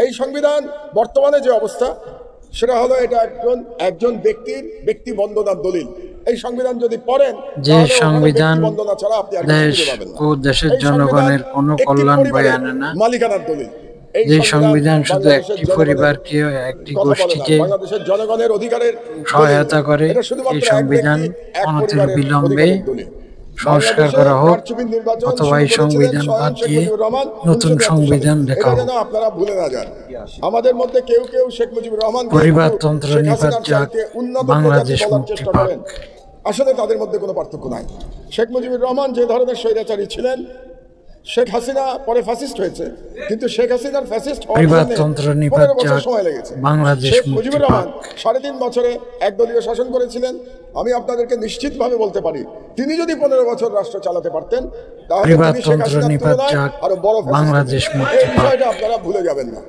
এই সংবিধান বর্তমানে যে অবস্থা সেটা হলো এটা একজন ব্যক্তির ব্যক্তি বন্দনার দলিল। এই সংবিধান যদি পড়েন, যে সংবিধান বন্দনা ছাড়া আপনি আর দেশ কিছু পাবেন না। ও দেশের জনগণের কোনো কল্যাণ বয়ে আনে না। মালিকানার দলিল। যে সংবিধান শুধু একটি পরিবারকে, একটি গোষ্ঠীকে বাংলাদেশের জনগণের অধিকারের সহায়তা করে, এই সংবিধান অনতিবিলম্বে সংস্কার করা হোক, অথবা এই সংবিধান বাদ দিয়ে নতুন সংবিধান লেখা হোক। আপনারা ভুলে না যান, আমাদের মধ্যে কেউ কেউ শেখ মুজিবুর রহমান পরিবারতন্ত্র নিপাত যাক, বাংলাদেশ মুক্তি পাক। আসলে তাদের মধ্যে কোনো পার্থক্য নাই। শেখ মুজিবুর রহমান যে ধরনের স্বৈরাচারী ছিলেন, শেখ হাসিনা পরে ফ্যাসিস্ট হয়েছে, কিন্তু শেখ হাসিনার ফ্যাসিস্ট পরিবারতন্ত্র নিপাত যাক, সময় লেগেছে। বাংলাদেশ শেখ মুক্তি মুজিবুর পাক। রহমান 3.5 বছরে একদলীয় শাসন করেছিলেন। আমি আপনাদেরকে নিশ্চিতভাবে বলতে পারি, তিনি যদি 15 বছর রাষ্ট্র চালাতে পারতেন, তাহলে তিনি শেখ হাসিনার তুলনায় আরো বড় বাংলাদেশ মুক্তি পাক। এই বিষয়টা আপনারা ভুলে যাবেন না।